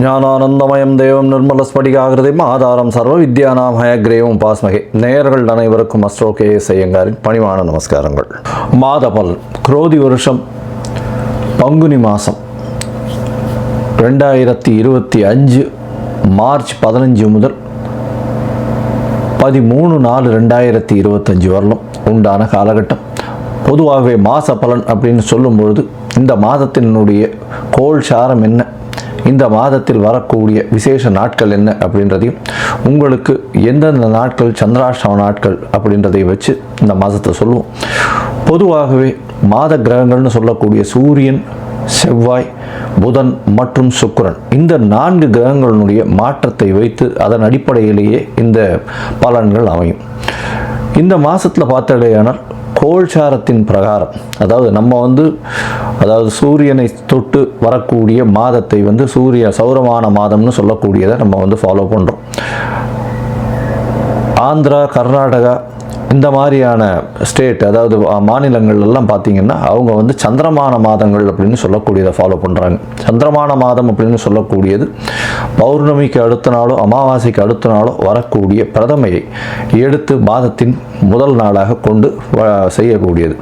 ஞானானந்தமயம் தேவம் நிர்மலஸ்படிகாகிருதிம் ஆதாரம் சர்வ வித்யானாம் ஹயக்ரேவம் பாஸ்மகே. நேயர்கள் அனைவருக்கும் அஸ்ட்ரோ கே.எஸ். ஐயங்காரின் பணிவான நமஸ்காரங்கள். மாதபல் குரோதி வருஷம் பங்குனி மாதம் 2025 மார்ச் 15 முதல் 13/4/2025 வரலும் உண்டான காலகட்டம். பொதுவாகவே மாத பலன் அப்படின்னு சொல்லும் பொழுது இந்த மாதத்தினுடைய கோள் சாரம் என்ன, இந்த மாதத்தில் வரக்கூடிய விசேஷ நாட்கள் என்ன அப்படின்றதையும், உங்களுக்கு எந்தெந்த நாட்கள் சந்திராஷ்டம நாட்கள் அப்படின்றதை வச்சு இந்த மாதத்தை சொல்லுவோம். பொதுவாகவே மாத கிரகங்கள்னு சொல்லக்கூடிய சூரியன், செவ்வாய், புதன் மற்றும் சுக்கிரன், இந்த 4 கிரகங்களுடைய மாற்றத்தை வைத்து அதன் அடிப்படையிலேயே இந்த பலன்கள் அமையும். இந்த மாதத்தில் பார்த்தடையானால் கோள்சாரத்தின் பிரகாரம், அதாவது நம்ம சூரியனை தொட்டு வரக்கூடிய மாதத்தை சௌரமான மாதம்னு சொல்லக்கூடியதை நம்ம ஃபாலோ பண்ணுறோம். ஆந்திரா, கர்நாடகா இந்த மாதிரியான ஸ்டேட், அதாவது மாநிலங்கள் எல்லாம் பார்த்திங்கன்னா அவங்க சந்திரமான மாதங்கள் அப்படின்னு சொல்லக்கூடியதை ஃபாலோ பண்ணுறாங்க. சந்திரமான மாதம் அப்படின்னு சொல்லக்கூடியது பௌர்ணமிக்கு அடுத்த நாளோ அமாவாசைக்கு அடுத்த நாளோ வரக்கூடிய பிரதமையை எடுத்து மாதத்தின் முதல் நாளாக கொண்டு செய்யக்கூடியது.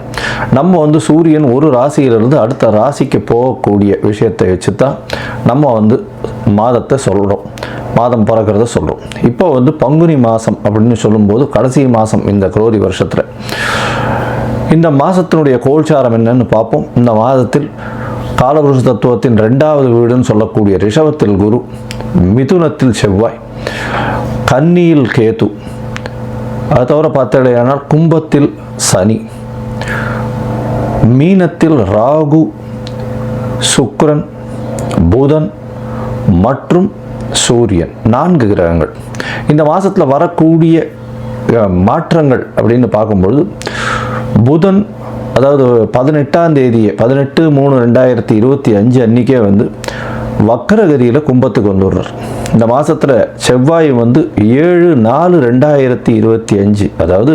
நம்ம சூரியன் ஒரு ராசியிலிருந்து அடுத்த ராசிக்கு போகக்கூடிய விஷயத்தை வச்சு தான் நம்ம மாதத்தை சொல்கிறோம், மாதம் பிறக்கிறத சொல்கிறோம். இப்போ பங்குனி மாதம் அப்படின்னு சொல்லும்போது கடைசி மாதம் இந்த குரோதி வருஷத்தில். இந்த மாதத்தினுடைய கோள்சாரம் என்னன்னு பார்ப்போம். இந்த மாதத்தில் காலபுருஷ தத்துவத்தின் 2வது வீடுன்னு சொல்லக்கூடிய ரிஷபத்தில் குரு, மிதுனத்தில் செவ்வாய், கன்னியில் கேது, அது தவிர பார்த்தடையானால் கும்பத்தில் சனி, மீனத்தில் ராகு, சுக்கிரன், புதன் மற்றும் சூரியன், 4 கிரகங்கள். இந்த மாதத்தில் வரக்கூடிய மாற்றங்கள் அப்படின்னு பார்க்கும்பொழுது, புதன் அதாவது 18ஆம் தேதியே 18/3/2025 அன்றைக்கே வக்கரகதியில் கும்பத்துக்கு வந்துடுறார். இந்த மாதத்தில் செவ்வாய் 7/4/2025, அதாவது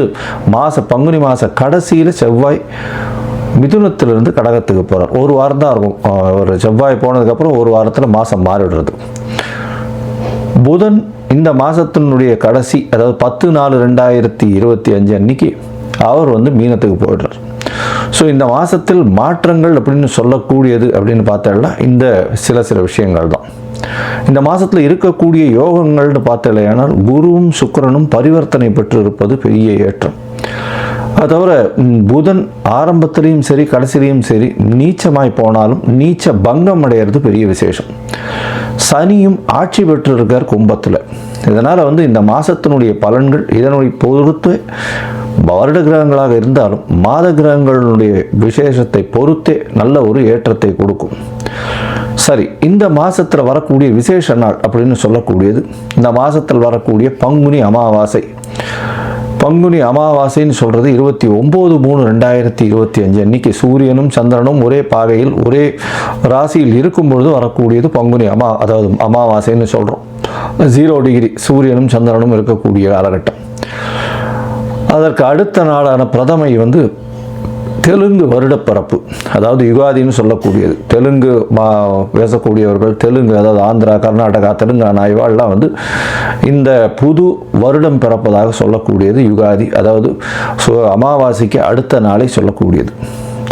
பங்குனி மாத கடைசியில் செவ்வாய் மிதுனத்திலிருந்து கடகத்துக்கு போகிறார். ஒரு வாரம் தான் இருக்கும். ஒரு செவ்வாய் போனதுக்கப்புறம் ஒரு வாரத்தில் மாதம் மாறிடுறது. புதன் இந்த மாதத்தினுடைய கடைசி, அதாவது 10/4/2025 அன்னைக்கு அவர் மீனத்துக்கு போயிடுறார். ஸோ இந்த மாதத்தில் மாற்றங்கள் அப்படின்னு சொல்லக்கூடியது அப்படின்னு பார்த்தோம்னா இந்த சில விஷயங்கள் தான். இந்த மாதத்தில் இருக்கக்கூடிய யோகங்கள்னு பார்த்தலையானால் குருவும் சுக்கிரனும் பரிவர்த்தனை பெற்று இருப்பது பெரிய ஏற்றம். அது தவிர புதன் ஆரம்பத்திலையும் சரி கடைசிலையும் சரி நீச்சமாய் போனாலும் நீச்ச பங்கம் அடைகிறது பெரிய விசேஷம். சனியும் ஆட்சி பெற்று இருக்கார் கும்பத்தில். இதனால் இந்த மாதத்தினுடைய பலன்கள் இதனுடைய பொறுத்து வருட கிரகங்களாக இருந்தாலும் மாத கிரகங்களுடைய விசேஷத்தை பொறுத்தே நல்ல ஒரு ஏற்றத்தை கொடுக்கும். சரி, இந்த மாதத்தில் வரக்கூடிய விசேஷ நாள் அப்படின்னு சொல்லக்கூடியது இந்த மாதத்தில் வரக்கூடிய பங்குனி அமாவாசை. பங்குனி அமாவாசைன்னு சொல்கிறது 29/3/2025 அன்னைக்கு சூரியனும் சந்திரனும் ஒரே பாகையில் ஒரே ராசியில் இருக்கும் பொழுது வரக்கூடியது பங்குனி அதாவது அமாவாசைன்னு சொல்கிறோம். 0 டிகிரி சூரியனும் சந்திரனும் இருக்கக்கூடிய காலகட்டம். அதற்கு அடுத்த நாளான பிரதமை தெலுங்கு வருடப்பிறப்பு, அதாவது யுகாதின்னு சொல்லக்கூடியது. தெலுங்கு பேசக்கூடியவர்கள், தெலுங்கு அதாவது ஆந்திரா, கர்நாடகா, தெலுங்கானா இவாள்லாம் இந்த புது வருடம் பிறப்பதாக சொல்லக்கூடியது யுகாதி, அதாவது அமாவாசைக்கு அடுத்த நாளை சொல்லக்கூடியது.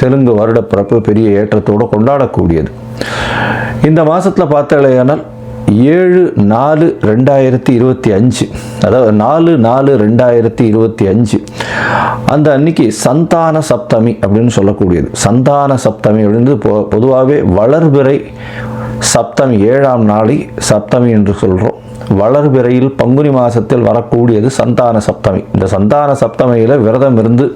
தெலுங்கு வருடப்பிறப்பு பெரிய ஏற்றத்தோடு கொண்டாடக்கூடியது. இந்த மாதத்தில் பார்த்தாலேயானால் 7/4/2025, அதாவது 4/4/2025 அந்த அன்னைக்கு சந்தான சப்தமி அப்படின்னு சொல்லக்கூடியது. சந்தான சப்தமி அப்படின்றது பொதுவாகவே வளர்பிறை சப்தமி, 7ஆம் நாளை சப்தமி என்று சொல்கிறோம். வளர்பிறையில் பங்குனி மாதத்தில் வரக்கூடியது சந்தான சப்தமி. இந்த சந்தான சப்தமியில் விரதம் இருந்து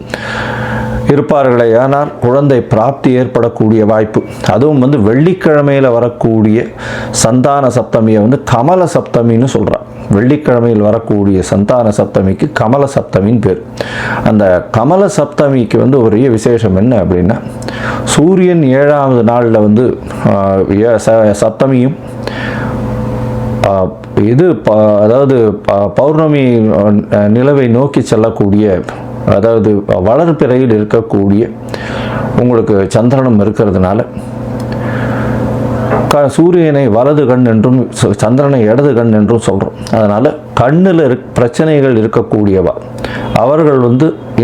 இருப்பார்களே ஆனால் குழந்தை பிராப்தி ஏற்படக்கூடிய வாய்ப்பு. அதுவும் வெள்ளிக்கிழமையில் வரக்கூடிய சந்தான சப்தமியை கமல சப்தமின்னு சொல்கிறார். வெள்ளிக்கிழமையில் வரக்கூடிய சந்தான சப்தமிக்கு கமல சப்தமின்னு பேர். அந்த கமல சப்தமிக்கு ஒரே விசேஷம் என்ன அப்படின்னா, சூரியன் 7ஆவது நாளில் சப்தமியும் அதாவது பௌர்ணமி நிலவை நோக்கி செல்லக்கூடிய, அதாவது வளர்பிறையில் இருக்கக்கூடிய உங்களுக்கு சந்திரனும் இருக்கிறதுனால சூரியனை வலது கண் என்றும் சந்திரனை இடது கண் என்றும் சொல்கிறோம். அதனால் கண்ணில் பிரச்சனைகள் இருக்கக்கூடியவா அவர்கள்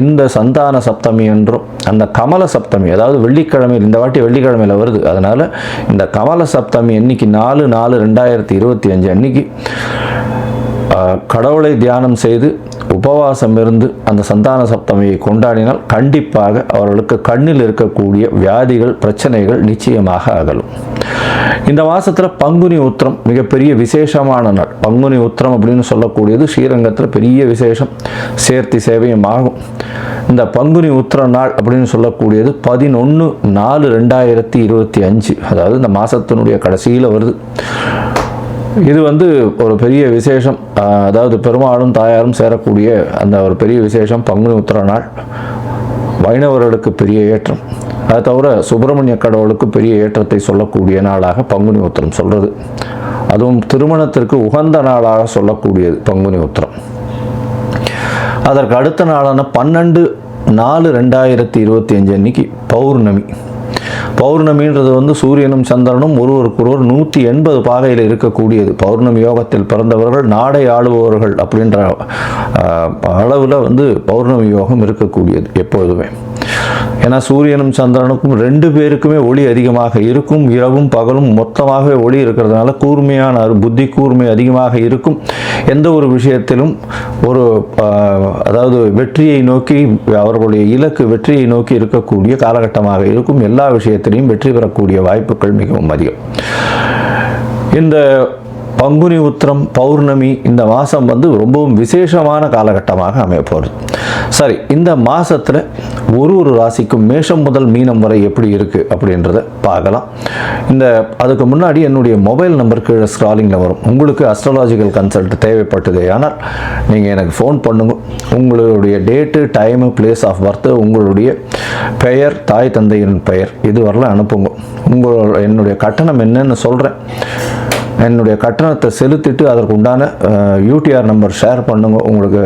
இந்த சந்தான சப்தமி என்றும் அந்த கமல சப்தமி, அதாவது வெள்ளிக்கிழமையில், இந்த வாட்டி வெள்ளிக்கிழமையில் வருது, அதனால் இந்த கமல சப்தமி அன்னைக்கு 4/4/2025 அன்னைக்கு கடவுளை தியானம் செய்து உபவாசம் இருந்து அந்த சந்தான சப்தமியை கொண்டாடினால் கண்டிப்பாக அவர்களுக்கு கண்ணில் இருக்கக்கூடிய வியாதிகள் பிரச்சனைகள் நிச்சயமாக அகலும். இந்த மாதத்தில் பங்குனி உத்திரம் மிகப்பெரிய விசேஷமான நாள். பங்குனி உத்திரம் அப்படின்னு சொல்லக்கூடியது ஸ்ரீரங்கத்தில் பெரிய விசேஷம், சேர்த்தி சேவையும் ஆகும். இந்த பங்குனி உத்திர நாள் அப்படின்னு சொல்லக்கூடியது 11/4/2025, அதாவது இந்த மாதத்தினுடைய கடைசியில் வருது. இது ஒரு பெரிய விசேஷம், அதாவது பெருமாளும் தாயாரும் சேரக்கூடிய அந்த ஒரு பெரிய விசேஷம் பங்குனி உத்திர நாள். வைணவர்களுக்கு பெரிய ஏற்றம், அதை தவிர சுப்பிரமணிய கடவுளுக்கு பெரிய ஏற்றத்தை சொல்லக்கூடிய நாளாக பங்குனி உத்திரம் சொல்கிறது. அதுவும் திருமணத்திற்கு உகந்த நாளாக சொல்லக்கூடியது பங்குனி உத்திரம். அதற்கு அடுத்த நாளான 12/4/2025 அன்னைக்கு பௌர்ணமி. பௌர்ணமின்றது சூரியனும் சந்திரனும் ஒருவருக்கொருவர் 180 பாகையில் இருக்கக்கூடியது. பௌர்ணமி யோகத்தில் பிறந்தவர்கள் நாடை ஆளுபவர்கள் அப்படின்ற அளவில் பௌர்ணமி யோகம் இருக்கக்கூடியது எப்பொழுதுமே. ஏன்னா சூரியனும் சந்திரனுக்கும் 2 பேருக்குமே ஒளி அதிகமாக இருக்கும். இரவும் பகலும் மொத்தமாகவே ஒளி இருக்கிறதுனால கூர்மையான புத்தி கூர்மை அதிகமாக இருக்கும். எந்த ஒரு விஷயத்திலும் அதாவது வெற்றியை நோக்கி, அவர்களுடைய இலக்கு வெற்றியை நோக்கி இருக்கக்கூடிய காலகட்டமாக இருக்கும். எல்லா விஷயத்திலையும் வெற்றி பெறக்கூடிய வாய்ப்புகள் மிகவும் அதிகம். இந்த பங்குனி உத்திரம் பௌர்ணமி இந்த மாதம் ரொம்பவும் விசேஷமான காலகட்டமாக அமையப்போகுது. சரி, இந்த மாதத்தில் ஒரு ராசிக்கும் மேஷம் முதல் மீனம் வரை எப்படி இருக்குது அப்படின்றத பார்க்கலாம். அதுக்கு முன்னாடி என்னுடைய மொபைல் நம்பர் கீழே ஸ்க்ராலிங்கில் வரும். உங்களுக்கு அஸ்ட்ராலாஜிக்கல் கன்சல்ட் தேவைப்பட்டது ஆனால் நீங்கள் எனக்கு ஃபோன் பண்ணுங்க. உங்களுடைய date, time, place of birth, உங்களுடைய பெயர், தாய் தந்தையின் பெயர் இது வரலாம் அனுப்புங்க. என்னுடைய கட்டணம் என்னன்னு சொல்கிறேன். என்னுடைய கட்டணத்தை செலுத்திட்டு அதற்கு உண்டான யூடிஆர் நம்பர் ஷேர் பண்ணுங்க. உங்களுக்கு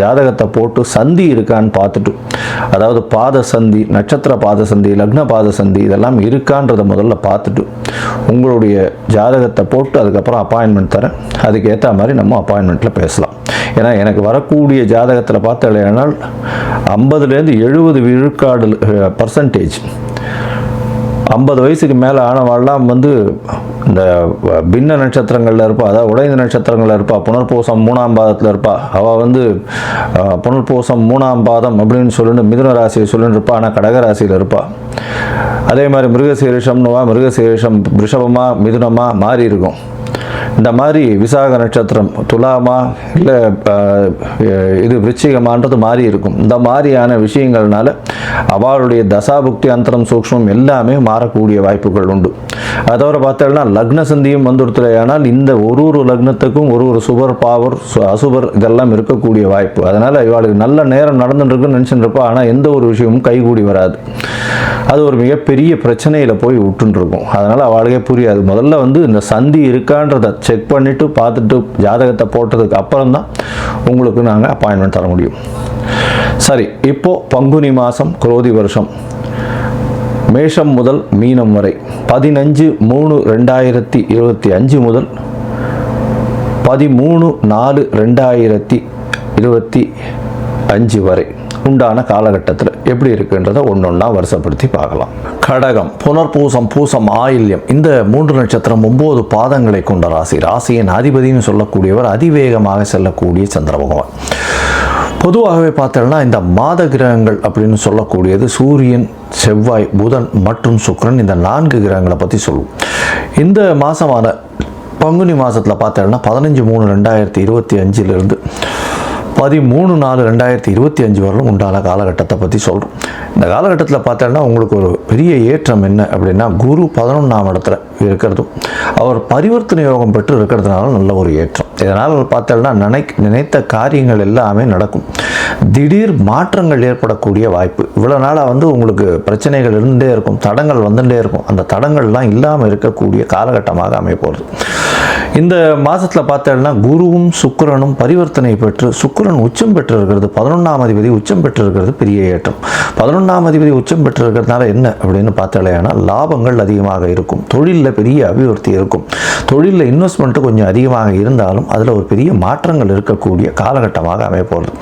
ஜாதகத்தை போட்டு சந்தி இருக்கான்னு பார்த்துட்டு, அதாவது பாத சந்தி, நட்சத்திர பாத சந்தி, லக்ன பாத சந்தி இதெல்லாம் இருக்கான்றதை முதல்ல பார்த்துட்டு உங்களுடைய ஜாதகத்தை போட்டு அதுக்கப்புறம் அப்பாயின்மெண்ட் தரேன். அதுக்கு ஏற்ற மாதிரி நம்ம அப்பாயின்மெண்ட்டில் பேசலாம். ஏன்னா எனக்கு வரக்கூடிய ஜாதகத்தில் பார்த்தாலேனால் 50லேருந்து 70 விழுக்காடு பர்சன்டேஜ் 50 வயசுக்கு மேலே ஆனவாள்லாம் இந்த பின்ன நட்சத்திரங்களில் இருப்பா, அதாவது உடைந்த நட்சத்திரங்களில் இருப்பா, புனர்பூசம் 3ஆம் பாதத்தில் இருப்பா. அவள் புனர்பூசம் 3ஆம் பாதம் அப்படின்னு சொல்லிட்டு மிதுன ராசியை சொல்லிட்டு இருப்பா, ஆனால் கடகராசியில் இருப்பா. அதே மாதிரி மிருகசீரிஷம்னுவா, மிருகசீரிஷம் ரிஷபமா மிதுனமா மாறி இருக்கும். இந்த மாதிரி விசாக நட்சத்திரம் துலாமா இல்லை இது விருச்சிகமான்றது மாறி இருக்கும். இந்த மாதிரியான விஷயங்கள்னால அவளுடைய தசாபுக்தி அந்தரம் சூக்ஷ்மம் எல்லாமே மாறக்கூடிய வாய்ப்புகள் உண்டு. அதை தவிர பார்த்தோம்னா லக்ன சந்தியும் ஆனால் இந்த ஒரு லக்னத்துக்கும் ஒரு சுபர் பாவர் அசுபர் இதெல்லாம் இருக்கக்கூடிய வாய்ப்பு. அதனால் இவளுக்கு நல்ல நேரம் நடந்துட்டுருக்குன்னு நினச்சிட்டு இருப்பா, ஆனால் எந்த ஒரு விஷயமும் கைகூடி வராது. அது ஒரு மிகப்பெரிய பிரச்சனையில் போய் விட்டுருக்கும். அதனால் அவளுக்கே புரியாது. முதல்ல இந்த சந்தி இருக்கான்றதை செக் பண்ணிவிட்டு பார்த்துட்டு ஜாதகத்தை போட்டதுக்கு அப்புறம் தான் உங்களுக்கு நாங்கள் அப்பாயின்மெண்ட் தர முடியும். சரி, இப்போது பங்குனி மாதம் குரோதி வருஷம் மேஷம் முதல் மீனம் வரை 15/3/2025 முதல் 13/4/2025 வரை உண்டான காலகட்டத்தில் எப்படி இருக்குன்றதை ஒன்றொன்னா வருஷப்படுத்தி பார்க்கலாம். கடகம், புனர்பூசம், பூசம், ஆயில்யம் இந்த 3 நட்சத்திரம் 9 பாதங்களை கொண்ட ராசி. ராசியின் அதிபதினு சொல்லக்கூடியவர் அதிவேகமாக செல்லக்கூடிய சந்திர பகவான். பொதுவாகவே பார்த்தோம்னா இந்த மாத கிரகங்கள் அப்படின்னு சொல்லக்கூடியது சூரியன், செவ்வாய், புதன் மற்றும் சுக்கிரன், இந்த 4 கிரகங்களை பற்றி சொல்லுவோம். இந்த மாதமான பங்குனி மாதத்தில் பார்த்தோம்னா 15/3/2025 13/4/2025 வரலும் உண்டான காலகட்டத்தை பற்றி சொல்கிறோம். இந்த காலகட்டத்தில் பார்த்தோம்னா உங்களுக்கு ஒரு பெரிய ஏற்றம் என்ன அப்படின்னா, குரு 11ஆம் இடத்துல இருக்கிறதும் அவர் பரிவர்த்தனை யோகம் பெற்று இருக்கிறதுனால நல்ல ஒரு ஏற்றம். இதனால் பார்த்தோம்னா நினைத்த காரியங்கள் எல்லாமே நடக்கும். திடீர் மாற்றங்கள் ஏற்படக்கூடிய வாய்ப்பு. இவ்வளோ நாளாக உங்களுக்கு பிரச்சனைகள் இருந்துகிட்டே இருக்கும், தடங்கள் வந்துட்டே இருக்கும். அந்த தடங்கள்லாம் இல்லாமல் இருக்கக்கூடிய காலகட்டமாக அமைய போகிறது. இந்த மாதத்தில் பார்த்தோம்னா குருவும் சுக்கிரனும் பரிவர்த்தனை பெற்று சுக்கிரன் உச்சம் பெற்று இருக்கிறது, 11ஆம் அதிபதி உச்சம் பெற்று இருக்கிறது பெரிய ஏற்றம். 11ஆம் அதிபதி உச்சம் பெற்று இருக்கிறதுனால என்ன அப்படின்னு பார்த்தாலேனா லாபங்கள் அதிகமாக இருக்கும், தொழிலில் பெரிய அபிவிருத்தி இருக்கும், தொழிலில் இன்வெஸ்ட்மெண்ட்டு கொஞ்சம் அதிகமாக இருந்தாலும் அதில் ஒரு பெரிய மாற்றங்கள் இருக்கக்கூடிய காலகட்டமாக அமையப்போகிறது.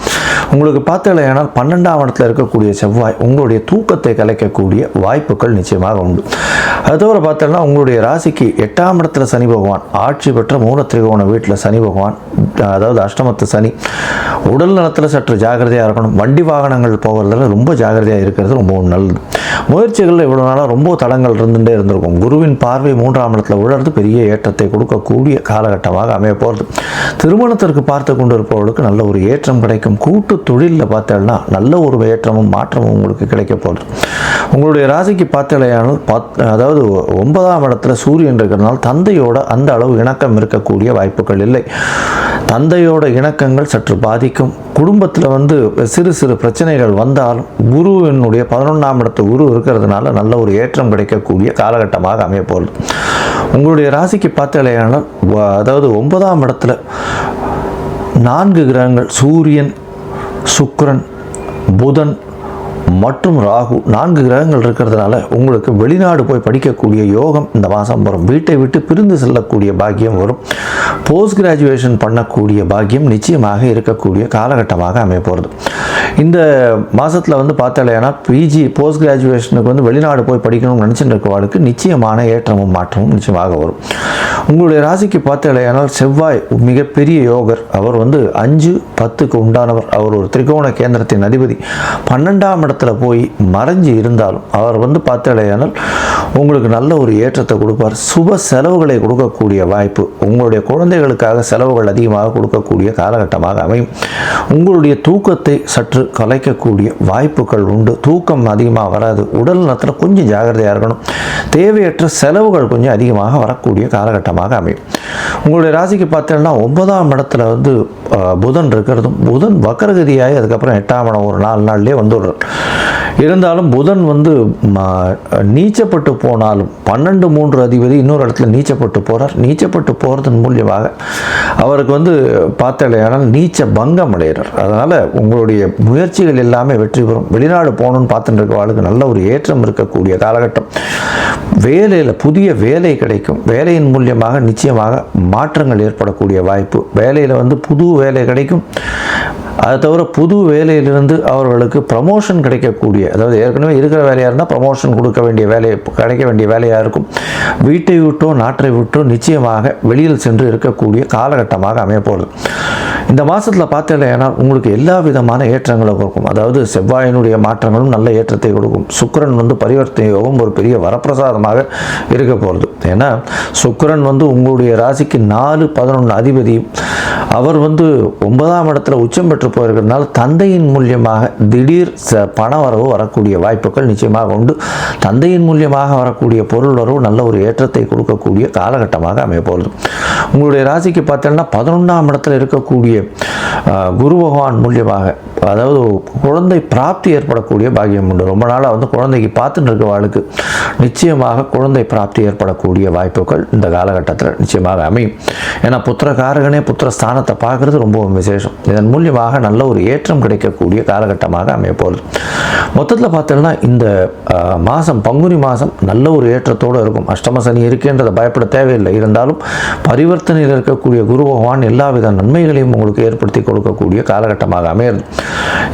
உங்களுக்கு பார்த்தாலேனால் 12ஆம் இடத்துல இருக்கக்கூடிய செவ்வாய் உங்களுடைய தூக்கத்தை கலைக்கக்கூடிய வாய்ப்புகள் நிச்சயமாக உண்டு. அது தவிர பார்த்தோம்னா உங்களுடைய ராசிக்கு 8ஆம் இடத்துல சனி பகவான் ஆட்சி பெற்ற மூல திரிகோண வீட்டில் சனி பகவான், அதாவது அஷ்டமத்து சனி. உடல் நலத்தில் சற்று ஜாகிரதையாக இருக்கணும், வண்டி வாகனங்கள் போகிறதுல ரொம்ப ஜாகிரதையாக இருக்கிறது ரொம்ப நல்லது. முயற்சிகளில் இவ்வளோ நாளாக ரொம்ப தடங்கள் இருந்துகிட்டே இருந்திருக்கும். குருவின் பார்வை 3ஆம் இடத்துல விழுறது பெரிய ஏற்றத்தை கொடுக்கக்கூடிய காலகட்டமாக அமைய போகிறது. திருமணத்திற்கு பார்த்து கொண்டு இருப்பவர்களுக்கு நல்ல ஒரு ஏற்றம் கிடைக்கும். கூட்டு தொழிலில் பார்த்தோம்னா நல்ல ஒரு ஏற்றமும் மாற்றமும் உங்களுக்கு கிடைக்க போகிறது. உங்களுடைய ராசிக்கு பார்த்தலையானால் அதாவது 9ஆம் இடத்துல சூரியன் இருக்கிறதுனால தந்தையோட அந்த அளவு இணக்கம் இருக்கக்கூடிய வாய்ப்புகள் இல்லை. தந்தையோட இணக்கங்கள் சற்று பாதிக்கும். குடும்பத்தில் சிறு சிறு பிரச்சனைகள் வந்தாலும் குருவினுடைய 11ஆம் இடத்து குரு இருக்கிறதுனால நல்ல ஒரு ஏற்றம் கிடைக்கக்கூடிய காலகட்டமாக அமைய போகிறது. உங்களுடைய ராசிக்கு பார்த்தலையானால் அதாவது 9ஆம் இடத்துல 4 கிரகங்கள் சூரியன், சுக்கிரன், புதன் மற்றும் ராகு 4 கிரகங்கள் இருக்கிறதுனால உங்களுக்கு வெளிநாடு போய் படிக்கக்கூடிய யோகம் இந்த மாதம் வரும். வீட்டை விட்டு பிரிந்து செல்லக்கூடிய பாக்கியம் வரும். போஸ்ட் கிராஜுவேஷன் பண்ணக்கூடிய பாக்கியம் நிச்சயமாக இருக்கக்கூடிய காலகட்டமாக அமைய போகிறது. இந்த மாதத்தில் பார்த்தாலேனா பிஜி போஸ்ட் கிராஜுவேஷனுக்கு வெளிநாடு போய் படிக்கணும்னு நினச்சிட்டு இருக்கவாளுக்கு நிச்சயமான ஏற்றமும் மாற்றமும் நிச்சயமாக வரும். உங்களுடைய ராசிக்கு பார்த்தாலேனால் செவ்வாய் மிகப்பெரிய யோகர். அவர் 5-10க்கு உண்டானவர். அவர் ஒரு திரிகோண கேந்திரத்தின் அதிபதி. 12ஆம் இடத்துல போய் மறைஞ்சு இருந்தாலும் அவர் பார்த்தாலேனால் உங்களுக்கு நல்ல ஒரு ஏற்றத்தை கொடுப்பார். சுப செலவுகளை கொடுக்கக்கூடிய வாய்ப்பு, உங்களுடைய குழந்தைகளுக்காக செலவுகள் அதிகமாக கொடுக்கக்கூடிய காலகட்டமாக அமையும். உங்களுடைய தூக்கத்தை சற்று கலைக்கக்கூடிய வாய்ப்புகள் உண்டு. தூக்கம் அதிகமாக வராது. உடல் நலத்தில் கொஞ்சம் ஜாகிரதையாக இருக்கணும். தேவையற்ற செலவுகள் கொஞ்சம் அதிகமாக வரக்கூடிய காலகட்டமாக அமையும். உங்களுடைய ராசிக்கு பார்த்தீங்கன்னா 9ஆம் இடத்துல புதன் இருக்கிறதும், புதன் வக்கரகதியாகி அதுக்கப்புறம் 8ஆம் இடம் ஒரு 4 நாள்லேயே வந்துடுறார். இருந்தாலும் புதன் நீச்சப்பட்டு போனாலும் 12-3 அதிபதி இன்னொரு இடத்துல நீச்சப்பட்டு போகிறார். நீச்சப்பட்டு போகிறதன் மூலியமாக அவருக்கு பார்த்தாலேயானால் நீச்ச பங்கம் அடைகிறார். அதனால் உங்களுடைய முயற்சிகள் எல்லாமே வெற்றி பெறும். வெளிநாடு போகணுன்னு பார்த்துட்டு இருக்கவாளுக்கு நல்ல ஒரு ஏற்றம் இருக்கக்கூடிய காலகட்டம். வேலையில் புதிய வேலை கிடைக்கும். வேலையின் மூலியமாக நிச்சயமாக மாற்றங்கள் ஏற்படக்கூடிய வாய்ப்பு. வேலையில் புது வேலை கிடைக்கும். அதை தவிர புது வேலையிலிருந்து அவர்களுக்கு ப்ரமோஷன் கிடைக்கக்கூடிய, அதாவது ஏற்கனவே இருக்கிற வேலையாக இருந்தால் ப்ரமோஷன் கிடைக்க வேண்டிய வேலையாக இருக்கும். வீட்டை விட்டோ நாட்டை விட்டோ நிச்சயமாக வெளியில் சென்று இருக்கக்கூடிய காலகட்டமாக அமையப்போகுது. இந்த மாதத்தில் பார்த்தீங்கன்னா உங்களுக்கு எல்லா விதமான ஏற்றங்களும் கொடுக்கும். அதாவது செவ்வாயினுடைய மாற்றங்களும் நல்ல ஏற்றத்தை கொடுக்கும். சுக்கிரன் பரிவர்த்தனை யோகம் ஒரு பெரிய வரப்பிரசாதமாக இருக்க போகிறது. ஏன்னா சுக்கிரன் உங்களுடைய ராசிக்கு 4-11 அதிபதி. அவர் 9ஆம் இடத்துல உச்சம் பெற்று போயிருக்கிறதுனால தந்தையின் மூலியமாக திடீர் பண வரவு வரக்கூடிய வாய்ப்புகள் நிச்சயமாக உண்டு. தந்தையின் மூலியமாக வரக்கூடிய பொருள் வரவு நல்ல ஒரு ஏற்றத்தை கொடுக்கக்கூடிய காலகட்டமாக அமைய போகிறது. உங்களுடைய ராசிக்கு பார்த்தீங்கன்னா 11ஆம் இடத்துல இருக்கக்கூடிய குரு பகவான் மூலியமாக, அதாவது குழந்தை பிராப்தி ஏற்படக்கூடிய பாக்கியம் உண்டு. ரொம்ப நாளாக குழந்தைக்கு பார்த்துட்டு இருக்கவாளுக்கு நிச்சயமாக குழந்தை பிராப்தி ஏற்படக்கூடிய வாய்ப்புகள் இந்த காலகட்டத்தில் நிச்சயமாக அமையும். ஏன்னா புத்திரகாரகனே புத்திர ஸ்தானத்தை பார்க்குறது ரொம்ப விசேஷம். இதன் மூலியமாக நல்ல ஒரு ஏற்றம் கிடைக்கக்கூடிய காலகட்டமாக அமைய போகிறது. மொத்தத்தில் பார்த்தோம்னா இந்த மாதம் பங்குனி மாதம் நல்ல ஒரு ஏற்றத்தோடு இருக்கும். அஷ்டம சனி இருக்கின்றதை பயப்பட தேவையில்லை. இருந்தாலும் பரிவர்த்தனையில் இருக்கக்கூடிய குரு பகவான் எல்லாவித நன்மைகளையும் உங்களுக்கு ஏற்படுத்தி கொடுக்கக்கூடிய காலகட்டமாக அமையிறது.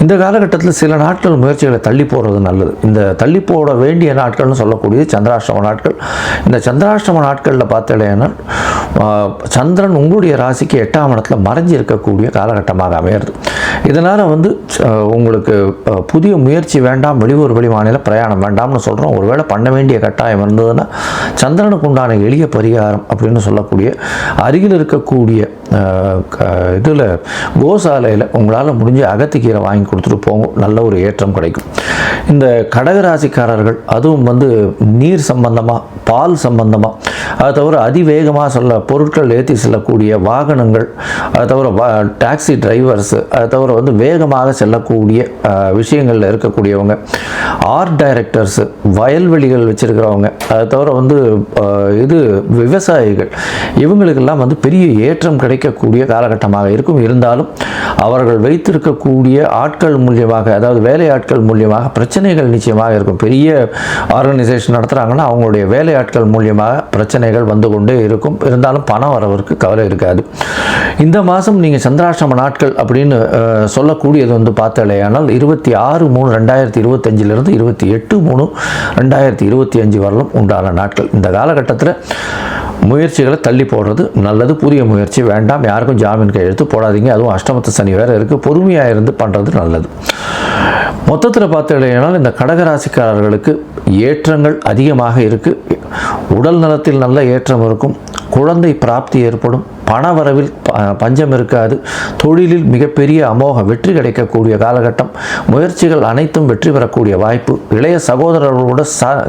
இந்த காலகட்டத்தில் சில நாட்கள் முயற்சிகளை தள்ளி போடுறது நல்லது. இந்த தள்ளி போட வேண்டிய நாட்கள்னு சொல்லக்கூடியது சந்திராஷ்டம நாட்கள். இந்த சந்திராஷ்டம நாட்களில் பார்த்தீங்கன்னா சந்திரன் உங்களுடைய ராசிக்கு 8ஆம் இடத்துல மறைஞ்சி இருக்கக்கூடிய காலகட்டமாக அமையிறது. இதனால் உங்களுக்கு புதிய முயற்சி வேண்டாம், வெளியூர் வெளி மாநில பிரயாணம் வேண்டாம்னு சொல்கிறோம். ஒருவேளை பண்ண வேண்டிய கட்டாயம் இருந்ததுன்னா சந்திரனுக்கு உண்டான எளிய பரிகாரம் அப்படின்னு சொல்லக்கூடிய அருகில் இருக்கக்கூடிய இதில் கோசாலையில் உங்களால் முடிஞ்ச அகத்திக்கீரை வாங்கி கொடுத்துட்டு போங்க, நல்ல ஒரு ஏற்றம் கிடைக்கும். இந்த கடகராசிக்காரர்கள் அதுவும் வந்து நீர் சம்பந்தமாக, பால் சம்பந்தமாக, அதை தவிர அதிவேகமாக பொருட்கள் ஏற்றி செல்லக்கூடிய வாகனங்கள், அதை தவிர டாக்ஸி டிரைவர்ஸு, அதை தவிர வந்து வேகமாக செல்லக்கூடிய விஷயங்களில் இருக்கக்கூடியவங்க, ஆர்ட் டைரக்டர்ஸு, வயல்வெளிகள் வச்சுருக்கிறவங்க, அதை தவிர வந்து விவசாயிகள், இவங்களுக்கெல்லாம் வந்து பெரிய ஏற்றம் கிடைக்கக்கூடிய காலகட்டமாக இருக்கும். இருந்தாலும் அவர்கள் வைத்திருக்கக்கூடிய ஆட்கள் மூலியமாக, அதாவது வேலையாட்கள் மூலியமாக பிரச்சனைகள் நிச்சயமாக இருக்கும். பெரிய ஆர்கனைசேஷன் நடத்துகிறாங்கன்னா அவங்களுடைய வேலையாட்கள் மூலியமாக பிரச்சனைகள் வந்து கொண்டே இருக்கும். இருந்தாலும் பணம் வரவருக்கு கவலை இருக்காது. இந்த மாதம் நீங்கள் சந்திராஷ்டம நாட்கள் அப்படின்னு சொல்லக்கூடியது வந்து பார்த்தாலேயானால் 26/3/2025 28/3/2025 வரலும் உண்டான நாட்கள். இந்த காலகட்டத்தில் முயற்சிகளை தள்ளி போடுறது நல்லது. புதிய முயற்சி வேண்டாம், யாருக்கும் ஜாமீன் கையெழுத்து போடாதீங்க. அதுவும் அஷ்டமத்து சனி வேறு இருக்குது, பொறுமையாக இருந்து பண்ணுறது நல்லது. மொத்தத்தில் பார்த்தாலேயானால் இந்த கடகராசிக்காரர்களுக்கு ஏற்றங்கள் அதிகமாக இருக்குது. உடல் நலத்தில் நல்ல ஏற்றம் இருக்கும், குழந்தை பிராப்தி ஏற்படும், பணவரவில் பஞ்சம் இருக்காது, தொழிலில் மிகப்பெரிய அமோக வெற்றி கிடைக்கக்கூடிய காலகட்டம், முயற்சிகள் அனைத்தும் வெற்றி பெறக்கூடிய வாய்ப்பு, இளைய சகோதரர்களோட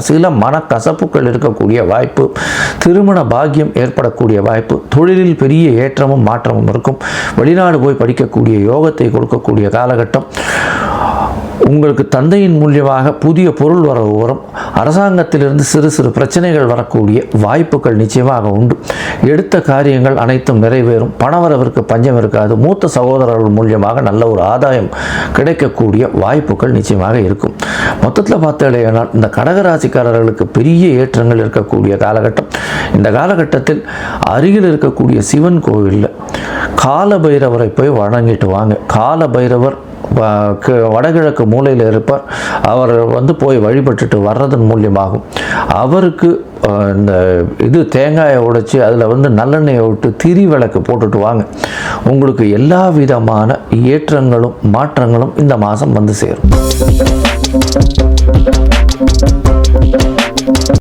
சில மனக்கசப்புகள் இருக்கக்கூடிய வாய்ப்பு, திருமண பாக்கியம் ஏற்படக்கூடிய வாய்ப்பு, தொழிலில் பெரிய ஏற்றமும் மாற்றமும் இருக்கும், வெளிநாடு போய் படிக்கக்கூடிய யோகத்தை கொடுக்கக்கூடிய காலகட்டம், உங்களுக்கு தந்தையின் மூலியமாக புதிய பொருள் வரவு வரும், அரசாங்கத்திலிருந்து சிறு சிறு பிரச்சனைகள் வரக்கூடிய வாய்ப்புகள் நிச்சயமாக உண்டு, எடுத்த காரியங்கள் அனைத்தும் நிறைவேறும், பணவரவிற்கு பஞ்சம் இருக்காது, மூத்த சகோதரர்கள் மூலியமாக நல்ல ஒரு ஆதாயம் கிடைக்கக்கூடிய வாய்ப்புகள் நிச்சயமாக இருக்கும். மொத்தத்தில் பார்த்தாலேயானால் இந்த கடகராசிக்காரர்களுக்கு பெரிய ஏற்றங்கள் இருக்கக்கூடிய காலகட்டம். இந்த காலகட்டத்தில் அருகில் இருக்கக்கூடிய சிவன் கோவிலில் காலபைரவரை போய் வணங்கிட்டு வாங்க. காலபைரவர் வடகிழக்கு மூலையில் இருப்பார். அவர் வந்து போய் வழிபட்டுட்டு வர்றதன் மூலியமாகும். அவருக்கு இந்த தேங்காயை உடைச்சி அதில் வந்து நல்லெண்ணெயை விட்டு திரி விளக்கு போட்டுட்டு வாங்க. உங்களுக்கு எல்லா விதமான ஏற்றங்களும் மாற்றங்களும் இந்த மாதம் வந்து சேரும்.